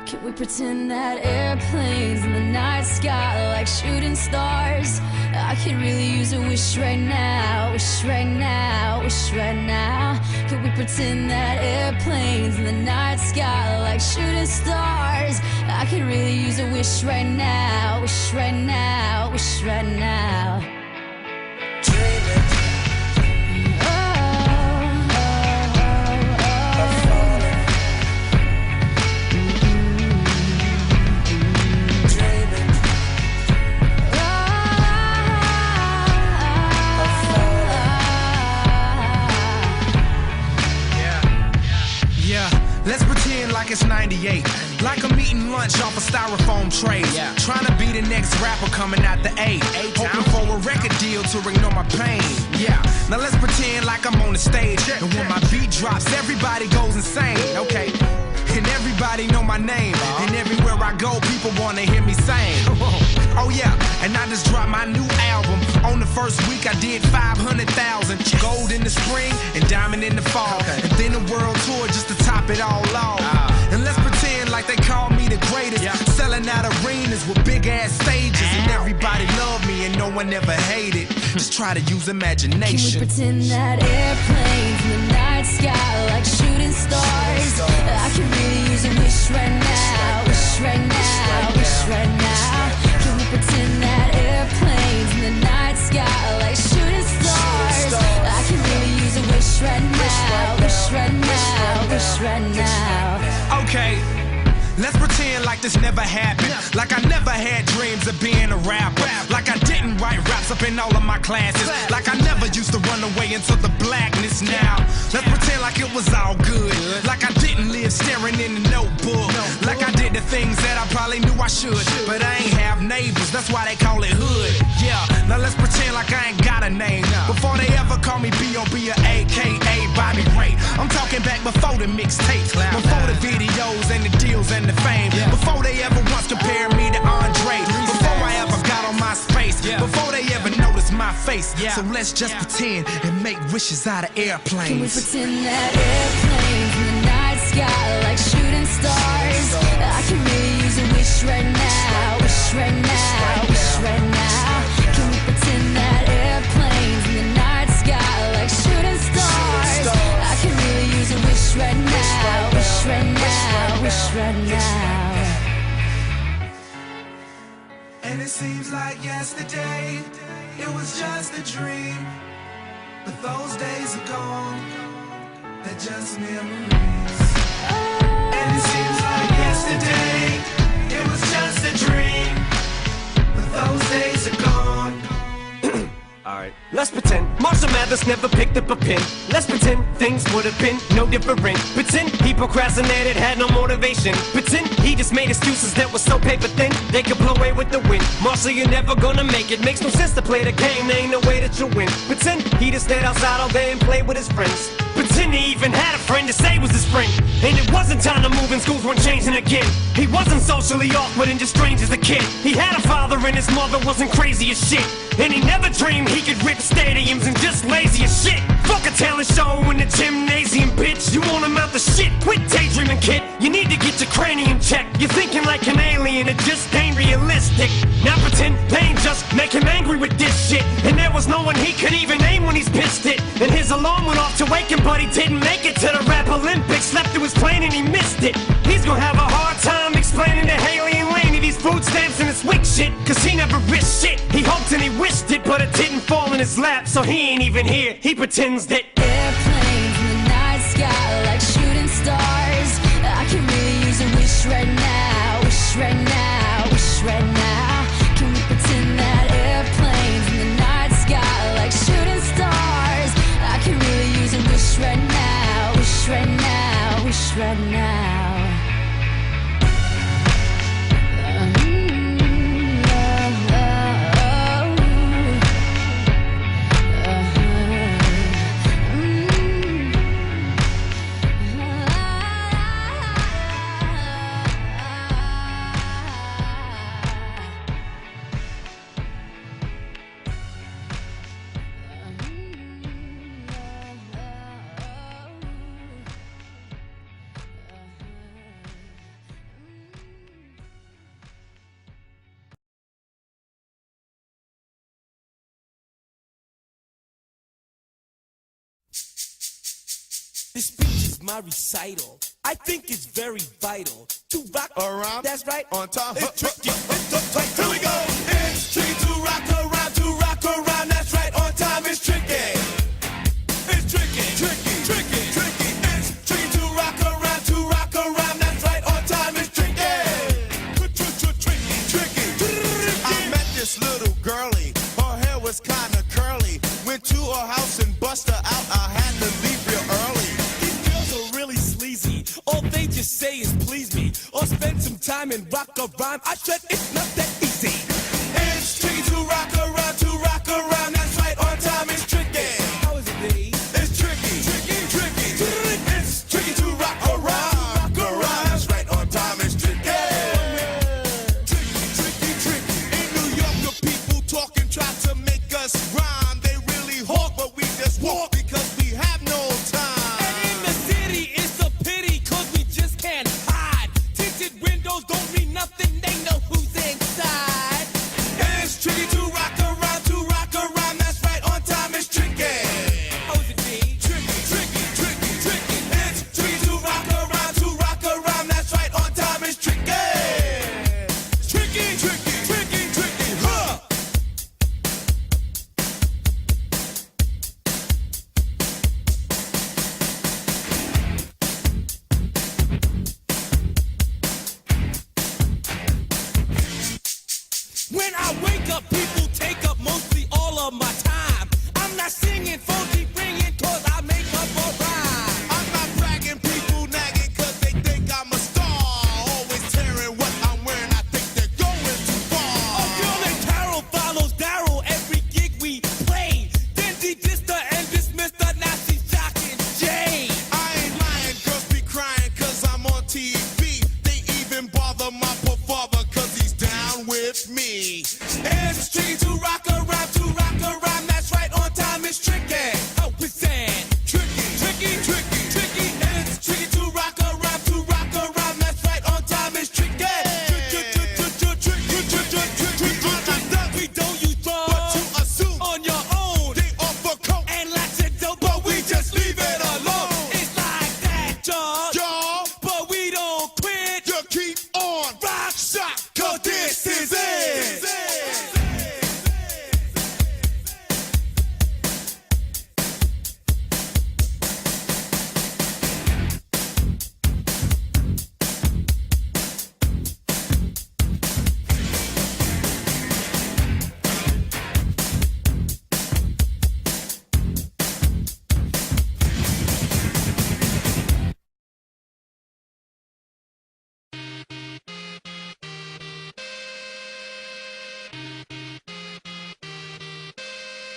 Can we pretend that airplanes in the night sky are like shooting stars? I could really use a wish right now, wish right now, wish right now. Can we pretend that airplanes in the night sky are like shooting stars? I could really use a wish right now, wish right now, wish right now. Let's pretend like it's 98, like I'm eating lunch off a styrofoam tray. Trying to be the next rapper coming out the A, hoping for a record deal to ignore my pain. Now let's pretend like I'm on the stage, and when my beat drops, everybody goes insane. Okay, and everybody know my name, and everywhere I go, people wanna hear me sing. Oh yeah, and I just dropped my new album. On the first week I did 500,000. Gold in the spring and diamond in the fall. And then a world tour just to top it all off. And let's pretend like they call me the greatest. Selling out arenas with big ass stages. And everybody love me and no one ever hated. Just try to use imagination. Can we pretend that airplanes in the night sky are like shooting stars? I can really use a wish right now, wish right now, wish right now. Can we pretend that airplanes in the night sky are like shooting stars? I can really use a wish right now, wish right now, wish right now. Okay, let's pretend like this never happened. Like I never had dreams of being a rapper. Like I didn't write raps up in all of my classes. Like I never used to run away into the blackness now. Let's pretend like it was all good. Like I didn't live staring in the notebook. Like I did the things that I probably knew I should. But I ain't have neighbors, that's why they call it hood. Now let's pretend like I ain't got a name. Before they ever call me B.O.B. or A.K.A. Bobby Ray. I'm talking back before the mixtapes, before the videos and the deals and the fame. Before they ever once compared me to Andre. Before I ever got on my space. Before they ever noticed my face. So let's just pretend and make wishes out of airplanes. Can we pretend that airplanes in the night sky are like shooting stars? I can really use a wish right now, wish right now, wish right now. Can we pretend that airplanes in the night sky are like shooting stars? I can really use a wish right now, wish right now, wish right now. And it seems like yesterday, it was just a dream. But those days are gone, they're just memories. And it seems like yesterday, it was just a dream. But those days are gone. Alright, let's pretend Marshall Mathers never picked up a pen. Let's pretend things would have been no different. Pretend he procrastinated, had no motivation. Pretend he just made excuses that were so paper thin they could blow away with the wind. Marshall, you're never gonna make it. Makes no sense to play the game, there ain't no way that you'll win. Pretend he just stayed outside all day and played with his friends. Pretend he even had a friend to say was his friend. And it wasn't time to move and schools weren't changing again. He wasn't socially awkward and just strange as a kid. He had a father and his mother wasn't crazy as shit. And he never dreamed he could rip stadiums and just lazy as shit. Fuck a talent show in the gymnasium, bitch. You want him out the shit, quit daydreaming, kid. You need to get your cranium checked. You're thinking like an alien, it just ain't realistic. Now pretend pain just make him angry with this shit. And there was no one he could even aim when he's pissed it. And his alarm went off to wake him, but he didn't make it to the rap Olympics. Slept through his plane and he missed it. He's gonna have a hard time explaining to Haley and Laney these food stamps and this weak shit. Cause he never risked shit. He hoped and he wished it, but it didn't fall in his lap. So he ain't even here, he pretends that airplanes in the night sky are like shooting stars. I can really use a wish right now, wish right now, wish right now. Can we pretend that airplanes in the night sky are like shooting stars? I can really use a wish right now, wish right now, wish right now. This speech is my recital. I think it's very vital to rock around. That's right, on time. It's tricky. It's here we go. It's tricky to rock around, to rock around. That's right, on time. It's tricky. It's tricky, tricky, tricky, tricky. It's tricky to rock around, to rock around. That's right, on time. It's tricky. Tricky, tricky. I met this little girlie. Her hair was kinda curly. Went to her house and bust her out. I had to leave real early. Really sleazy. All they just say is please me or spend some time and rock a rhyme. I said it's not that easy. It's tricky to rock around, to rock around. That's right, on time it's tricky. How is it, B? It's tricky, tricky, tricky. It's tricky to rock around, That's right, on time it's tricky. Tricky, tricky, tricky. In New York, the people talking try to make us rhyme. They really hawk, but we just walk because we have no time. Don't mean nothing, they know who's inside. And it's tricky to rock around, that's right, on time it's tricky. How is it, B? Tricky, tricky, tricky, tricky. It's tricky to rock around, that's right, on time it's tricky. Tricky, tricky, tricky, tricky, huh? When I wake up, people take up mostly all of my time. I'm not singing, funky, ringing, cause I make up a rhyme. I'm not bragging, people nagging, cause they think I'm a star. Always tearing what I'm wearing, I think they're going too far. A girl named Carol follows Daryl every gig we play. Then she dissed her and dismissed her, now she's shocking Jay. I ain't lying, girls be crying, cause I'm on TV. They even bother my poor father, cause he's down with me. It's tricky to rock around, that's right, on time it's tricky. How is that? Tricky, tricky, tricky, tricky. It's tricky to rock around, that's right, on time it's tricky. We don't use drugs, But to assume on your own, they offer coke, and lots of dope, but we just leave it alone. It's like that, y'all, y'all, but we don't quit. you keep on Rock, shot, cause this is it.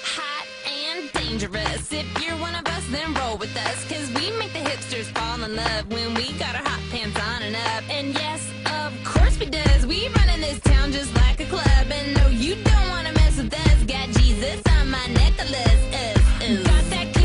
Hot and dangerous. If you're one of us, then roll with us. Cause we make the hipsters fall in love when we got our hot pants on and up. And yes, of course we does. We run in this town just like a club. And no, you don't wanna mess with us. Got Jesus on my necklace. Got that